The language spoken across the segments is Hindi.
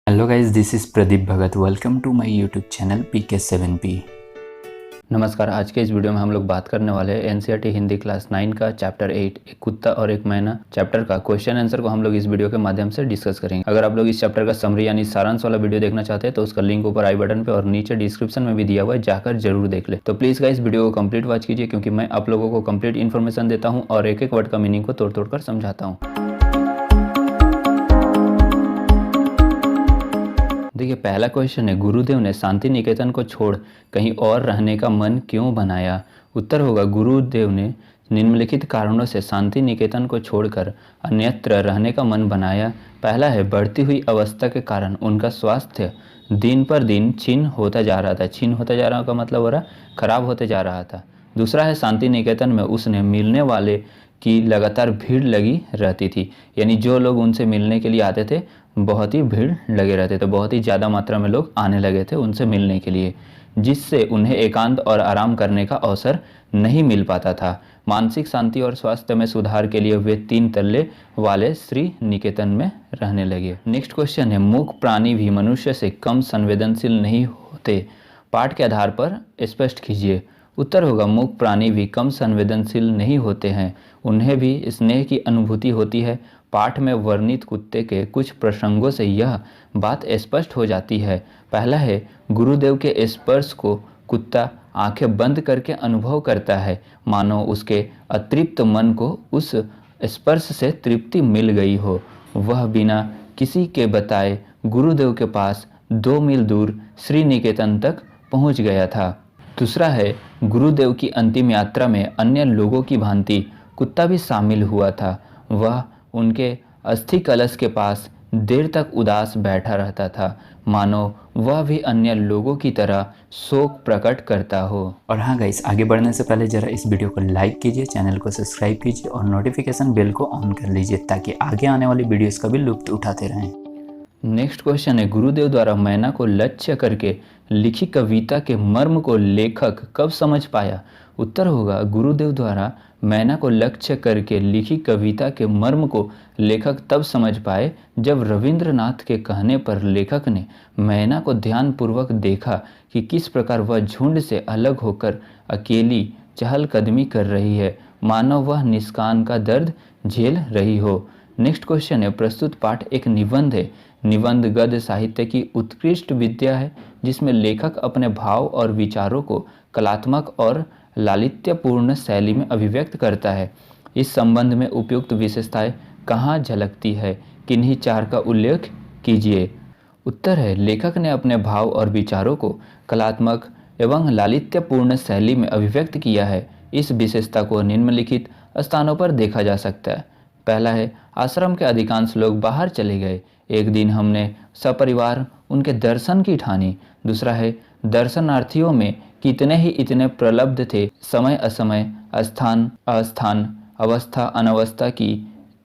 Hello guys, this is Pradeep Bhagat. Welcome to my YouTube channel PK7P। नमस्कार। आज के इस वीडियो में हम लोग बात करने वाले हैं एनसीईआरटी हिंदी क्लास 9 का चैप्टर 8 एक कुत्ता और एक मैना चैप्टर का क्वेश्चन आंसर को हम लोग इस वीडियो के माध्यम से डिस्कस करेंगे। अगर आप लोग इस चैप्टर का समरी यानी सारांश वाला वीडियो देखना चाहते हैं तो उसका लिंक ऊपर आई बटन पे और नीचे डिस्क्रिप्शन में भी दिया हुआ है, जाकर जरूर देख ले। तो प्लीज़ गाइस वीडियो को कंप्लीट वॉच कीजिए, क्योंकि मैं आप लोगों को कंप्लीट इन्फॉर्मेशन देता हूँ और एक एक वर्ड का मीनिंग को तोड़ तोड़ कर समझाता हूँ। देखिए, पहला क्वेश्चन है, गुरुदेव ने शांति निकेतन को छोड़ कहीं और रहने का मन क्यों बनाया। उत्तर होगा, गुरुदेव ने निम्नलिखित कारणों से शांति निकेतन को छोड़कर अन्यत्र रहने का मन बनाया। पहला है, बढ़ती हुई अवस्था के कारण उनका स्वास्थ्य दिन पर दिन क्षीण होता जा रहा था। क्षीण होता जा रहा का मतलब हो रहा खराब होते जा रहा था। दूसरा है, शांति निकेतन में उसने मिलने वाले की लगातार भीड़ लगी रहती थी, यानी जो लोग उनसे मिलने के लिए आते थे बहुत ही भीड़ लगे रहते थे, बहुत ही ज़्यादा मात्रा में लोग आने लगे थे उनसे मिलने के लिए, जिससे उन्हें एकांत और आराम करने का अवसर नहीं मिल पाता था। मानसिक शांति और स्वास्थ्य में सुधार के लिए वे 3 तल्ले वाले श्री निकेतन में रहने लगे। नेक्स्ट क्वेश्चन है, मूक प्राणी भी मनुष्य से कम संवेदनशील नहीं होते। पाठ के आधार पर स्पष्ट कीजिए। उत्तर होगा, मूक प्राणी भी कम संवेदनशील नहीं होते हैं, उन्हें भी स्नेह की अनुभूति होती है। पाठ में वर्णित कुत्ते के कुछ प्रसंगों से यह बात स्पष्ट हो जाती है। पहला है, गुरुदेव के स्पर्श को कुत्ता आंखें बंद करके अनुभव करता है, मानो उसके अतृप्त मन को उस स्पर्श से तृप्ति मिल गई हो। वह बिना किसी के बताए गुरुदेव के पास 2 मील दूर श्री निकेतन तक पहुंच गया था। दूसरा है, गुरुदेव की अंतिम यात्रा में अन्य लोगों की भांति कुत्ता भी शामिल हुआ था। वह उनके अस्थि कलश के पास देर तक उदास बैठा रहता था, मानो वह भी अन्य लोगों की तरह शोक प्रकट करता हो। और हाँ गाइस, आगे बढ़ने से पहले जरा इस वीडियो को लाइक कीजिए, चैनल को सब्सक्राइब कीजिए और नोटिफिकेशन बेल को ऑन कर लीजिए, ताकि आगे आने वाली वीडियोस का भी लुत्फ उठाते रहें। नेक्स्ट क्वेश्चन है, गुरुदेव द्वारा मैना को लक्ष्य करके लिखी कविता के मर्म को लेखक कब समझ पाया। उत्तर होगा, गुरुदेव द्वारा मैना को लक्ष्य करके लिखी कविता के मर्म को लेखक तब समझ पाए जब रविंद्रनाथ के कहने पर लेखक ने मैना को ध्यानपूर्वक देखा कि किस प्रकार वह झुंड से अलग होकर अकेली चहलकदमी कर रही है, मानो वह निष्काम का दर्द झेल रही हो। नेक्स्ट क्वेश्चन है, प्रस्तुत पाठ एक निबंध है। निबंध गद्य साहित्य की उत्कृष्ट विद्या है, जिसमें लेखक अपने भाव और विचारों को कलात्मक और लालित्यपूर्ण शैली में अभिव्यक्त करता है। इस संबंध में उपयुक्त विशेषताएं कहाँ झलकती है, किन्हीं 4 का उल्लेख कीजिए। उत्तर है, लेखक ने अपने भाव और विचारों को कलात्मक एवं लालित्यपूर्ण शैली में अभिव्यक्त किया है। इस विशेषता को निम्नलिखित स्थानों पर देखा जा सकता है। पहला है, आश्रम के अधिकांश लोग बाहर चले गए। एक दिन हमने सपरिवार उनके दर्शन की ठानी। दूसरा है, दर्शनार्थियों में कितने ही इतने प्रलब्ध थे, समय असमय, स्थान अस्थान, अवस्था अनवस्था की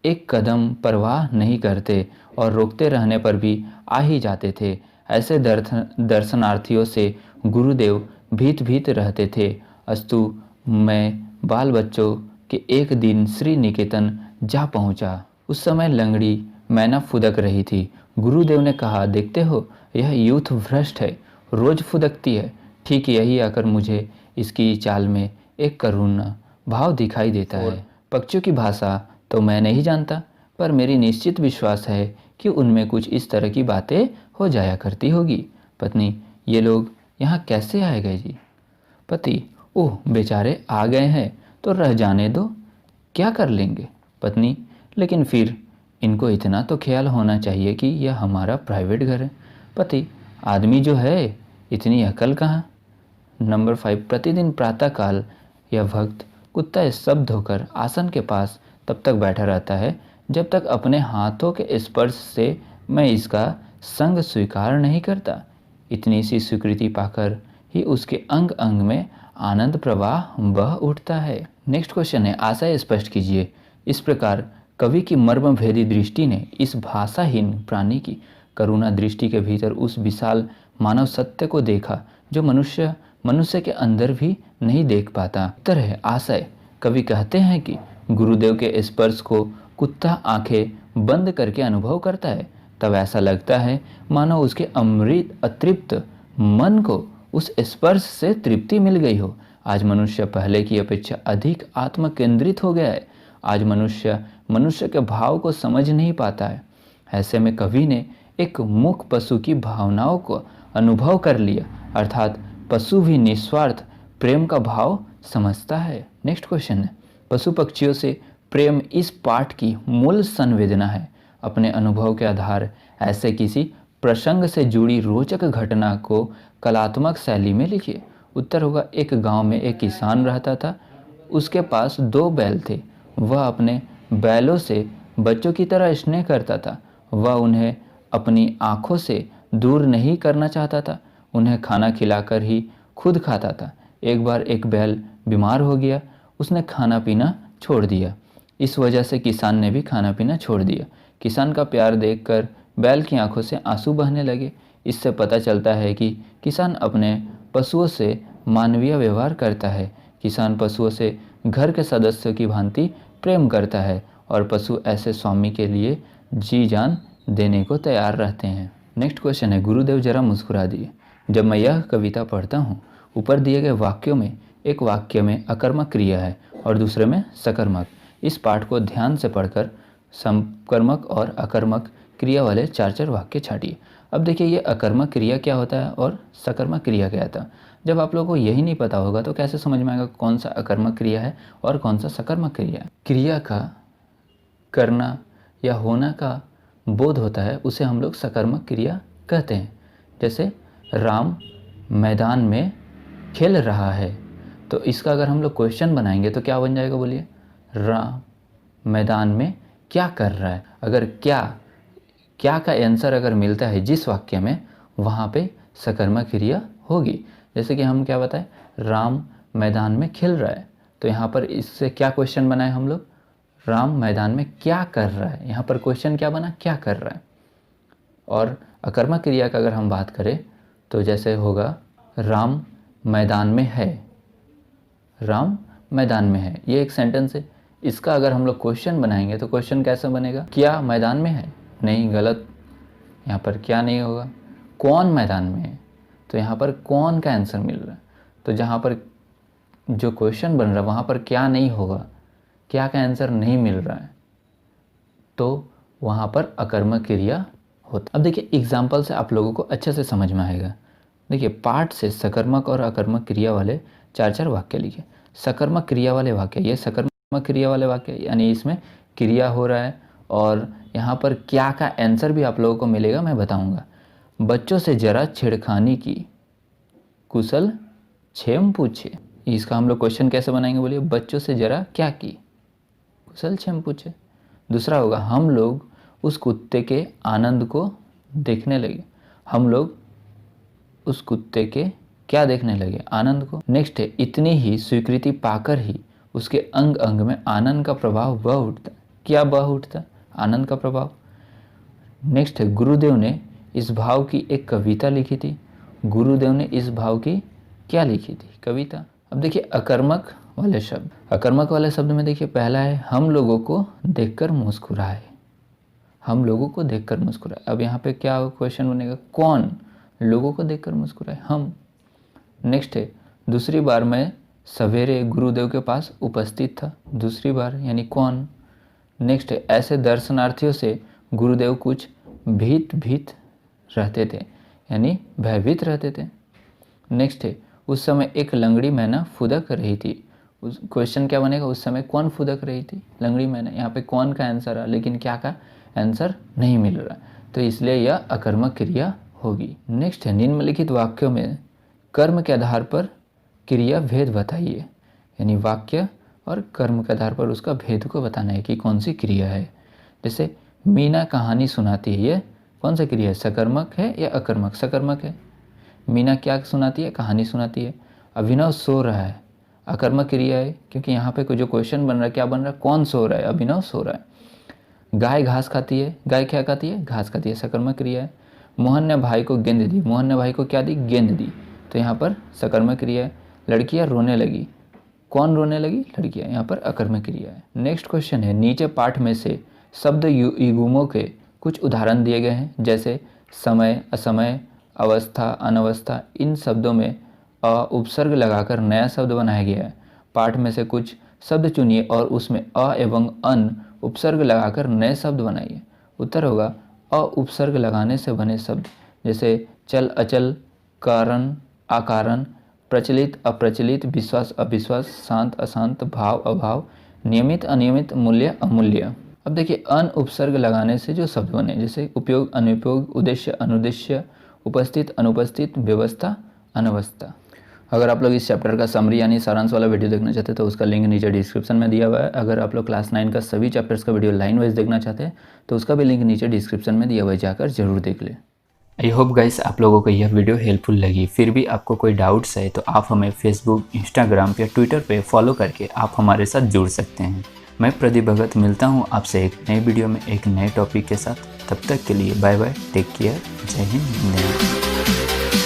एक कदम परवाह नहीं करते और रोकते रहने पर भी आ ही जाते थे। ऐसे दर्शनार्थियों से गुरुदेव भीत भीत रहते थे। अस्तु मैं बाल बच्चों के एक दिन श्री निकेतन जा पहुंचा। उस समय लंगड़ी मैना फुदक रही थी। गुरुदेव ने कहा, देखते हो यह यूथ भ्रष्ट है, रोज फुदकती है। ठीक यही आकर मुझे इसकी चाल में एक करुणा भाव दिखाई देता है। पक्षियों की भाषा तो मैं नहीं जानता, पर मेरी निश्चित विश्वास है कि उनमें कुछ इस तरह की बातें हो जाया करती होगी। पत्नी, ये लोग यहाँ कैसे आए गए जी। पति, ओह बेचारे आ गए हैं तो रह जाने दो, क्या कर लेंगे। पत्नी, लेकिन फिर इनको इतना तो ख्याल होना चाहिए कि यह हमारा प्राइवेट घर है। पति, आदमी जो है इतनी अकल कहाँ। नंबर 5, प्रतिदिन प्रातःकाल यह भक्त कुत्ता स्तब्ध होकर आसन के पास तब तक बैठा रहता है जब तक अपने हाथों के स्पर्श से मैं इसका संग स्वीकार नहीं करता। इतनी सी स्वीकृति पाकर ही उसके अंग अंग में आनंद प्रवाह बह उठता है। नेक्स्ट क्वेश्चन है, आशय स्पष्ट कीजिए। इस प्रकार कवि की मर्मभेदी दृष्टि ने इस भाषाहीन प्राणी की करुणा दृष्टि के भीतर उस विशाल मानव सत्य को देखा जो मनुष्य के अंदर भी नहीं देख पाता। उत्तर है, आशय, कवि कहते हैं कि गुरुदेव के स्पर्श को कुत्ता आंखें बंद करके अनुभव करता है, तब ऐसा लगता है मानो उसके अमृत अतृप्त मन को उस स्पर्श से तृप्ति मिल गई हो। आज मनुष्य पहले की अपेक्षा अधिक आत्म केंद्रित हो गया है। आज मनुष्य के भाव को समझ नहीं पाता है। ऐसे में कवि ने एक मूक पशु की भावनाओं को अनुभव कर लिया, अर्थात पशु भी निस्वार्थ प्रेम का भाव समझता है। नेक्स्ट क्वेश्चन है, पशु पक्षियों से प्रेम इस पाठ की मूल संवेदना है। अपने अनुभव के आधार ऐसे किसी प्रसंग से जुड़ी रोचक घटना को कलात्मक शैली में लिखिए। उत्तर होगा, एक गांव में एक किसान रहता था। उसके पास 2 बैल थे। वह अपने बैलों से बच्चों की तरह स्नेह करता था। वह उन्हें अपनी आंखों से दूर नहीं करना चाहता था। उन्हें खाना खिलाकर ही खुद खाता था। एक बार एक बैल बीमार हो गया। उसने खाना पीना छोड़ दिया। इस वजह से किसान ने भी खाना पीना छोड़ दिया। किसान का प्यार देखकर बैल की आंखों से आंसू बहने लगे। इससे पता चलता है कि किसान अपने पशुओं से मानवीय व्यवहार करता है। किसान पशुओं से घर के सदस्यों की भांति प्रेम करता है और पशु ऐसे स्वामी के लिए जी जान देने को तैयार रहते हैं। नेक्स्ट क्वेश्चन है, गुरुदेव जरा मुस्कुरा दिए। जब मैं यह कविता पढ़ता हूँ, ऊपर दिए गए वाक्यों में एक वाक्य में अकर्मक क्रिया है और दूसरे में सकर्मक। इस पाठ को ध्यान से पढ़कर सकर्मक और अकर्मक क्रिया वाले 4-4 वाक्य छाटिए। अब देखिए, ये अकर्मक क्रिया क्या होता है और सकर्मक क्रिया क्या था। जब आप लोगों को यही नहीं पता होगा तो कैसे समझ में आएगा कौन सा अकर्मक क्रिया है और कौन सा सकर्मक क्रिया है। क्रिया का करना या होना का बोध होता है, उसे हम लोग सकर्मक क्रिया कहते हैं। जैसे राम मैदान में खेल रहा है, तो इसका अगर हम लोग क्वेश्चन बनाएंगे तो क्या बन जाएगा, बोलिए। राम मैदान में क्या कर रहा है। अगर क्या का आंसर अगर मिलता है जिस वाक्य में, वहाँ पे सकर्मक क्रिया होगी। जैसे कि हम क्या बताएं, राम मैदान में खेल रहा है, तो यहाँ पर इससे क्या क्वेश्चन बनाए हम लोग, राम मैदान में क्या कर रहा है। यहाँ पर क्वेश्चन क्या बना, क्या कर रहा है। और अकर्मक क्रिया का अगर हम बात करें तो जैसे होगा, राम मैदान में है। राम मैदान में है, ये एक सेंटेंस है। इसका अगर हम लोग क्वेश्चन बनाएंगे तो क्वेश्चन कैसे बनेगा, क्या मैदान में है। नहीं, गलत। यहाँ पर क्या नहीं होगा, कौन मैदान में है। तो यहाँ पर कौन का आंसर मिल रहा है। तो जहाँ पर जो क्वेश्चन बन रहा है वहाँ पर क्या नहीं होगा, क्या का आंसर नहीं मिल रहा है, तो वहाँ पर अकर्मक क्रिया होता। अब देखिए, एग्जाम्पल से आप लोगों को अच्छे से समझ में आएगा। देखिए, पाठ से सकर्मक और अकर्मक क्रिया वाले 4-4 वाक्य लिखे। सकर्मक क्रिया वाले वाक्य, ये सकर्मक क्रिया वाले वाक्य, यानी इसमें क्रिया हो रहा है और यहाँ पर क्या का आंसर भी आप लोगों को मिलेगा, मैं बताऊंगा। बच्चों से जरा छेड़खानी की, कुशल क्षेम पूछे। इसका हम लोग क्वेश्चन कैसे बनाएंगे, बोलिए। बच्चों से जरा क्या की, कुशल क्षेम पूछे। दूसरा होगा, हम लोग उस कुत्ते के आनंद को देखने लगे। हम लोग उस कुत्ते के क्या देखने लगे, आनंद को। नेक्स्ट है, इतनी ही स्वीकृति पाकर ही उसके अंग अंग में आनंद का प्रभाव बह उठता। क्या बह उठता, आनंद का प्रभाव। नेक्स्ट है, गुरुदेव ने इस भाव की एक कविता लिखी थी। गुरुदेव ने इस भाव की क्या लिखी थी, कविता। अब देखिए, अकर्मक वाले शब्द, अकर्मक वाले शब्द में देखिए, पहला है, हम लोगों को देखकर मुस्कुराए। हम लोगों को देखकर मुस्कुराए। अब यहाँ पे क्या क्वेश्चन बनेगा, कौन लोगों को देखकर मुस्कुराए, हम। नेक्स्ट है, दूसरी बार मैं सवेरे गुरुदेव के पास उपस्थित था। दूसरी बार यानी कौन। नेक्स्ट है, ऐसे दर्शनार्थियों से गुरुदेव कुछ भीत रहते थे, यानी भयभीत रहते थे। नेक्स्ट है, उस समय एक लंगड़ी मैना फुदक रही थी। उस क्वेश्चन क्या बनेगा, उस समय कौन फुदक रही थी, लंगड़ी मैना। यहाँ पे कौन का आंसर है, लेकिन क्या का आंसर नहीं मिल रहा, तो इसलिए यह अकर्मक क्रिया होगी। नेक्स्ट है, निम्नलिखित वाक्यों में कर्म के आधार पर क्रिया भेद बताइए। यानी वाक्य और कर्म के आधार पर उसका भेद को बताना है कि कौन सी क्रिया है। जैसे मीना कहानी सुनाती है, ये कौन सा क्रिया है, सकर्मक है या अकर्मक, सकर्मक है। मीना क्या सुनाती है, कहानी सुनाती है। अभिनव सो रहा है, अकर्मक क्रिया है, क्योंकि यहाँ पे जो क्वेश्चन बन रहा है, क्या बन रहा है, कौन सो रहा है, अभिनव सो रहा है। गाय घास खाती है, गाय क्या खाती है, घास खाती है, सकर्मक क्रिया है। मोहन ने भाई को गेंद दी, मोहन ने भाई को क्या दी, गेंद दी, तो यहाँ पर सकर्मक क्रिया है। लड़कियाँ रोने लगी, कौन रोने लगी, लड़कियाँ, यहाँ पर अकर्मक क्रिया है। नेक्स्ट क्वेश्चन है, नीचे पाठ में से शब्द युग्मों के कुछ उदाहरण दिए गए हैं, जैसे समय, असमय, अवस्था, अनवस्था। इन शब्दों में अ उपसर्ग लगाकर नया शब्द बनाया गया है। पाठ में से कुछ शब्द चुनिए और उसमें अ एवं अन उपसर्ग लगाकर नए शब्द बनाइए। उत्तर होगा अ उपसर्ग लगाने से बने शब्द, जैसे चल अचल, कारण अकारण, प्रचलित अप्रचलित, विश्वास अविश्वास, शांत अशांत, भाव अभाव, नियमित अनियमित, मूल्य अमूल्य। अब देखिए अन उपसर्ग लगाने से जो शब्द बने, जैसे उपयोग अनुपयोग, उद्देश्य अनुद्देश्य, उपस्थित अनुपस्थित, व्यवस्था अनवस्था। अगर आप लोग इस चैप्टर का समरी यानी सारांश वाला वीडियो देखना चाहते हैं तो उसका लिंक नीचे डिस्क्रिप्शन में दिया हुआ है। अगर आप लोग क्लास 9 का सभी चैप्टर्स का वीडियो लाइन वाइज देखना चाहते हैं तो उसका भी लिंक नीचे डिस्क्रिप्शन में दिया हुआ है, जाकर जरूर देख लें। आई होप गाइस आप लोगों को यह वीडियो हेल्पफुल लगी। फिर भी आपको कोई डाउट्स है तो आप हमें फेसबुक, इंस्टाग्राम या ट्विटर पे फॉलो करके आप हमारे साथ जुड़ सकते हैं। मैं प्रदीप भगत मिलता हूँ आपसे एक नए वीडियो में एक नए टॉपिक के साथ। तब तक के लिए बाय बाय, टेक केयर, जय हिंद, वंदे मातरम।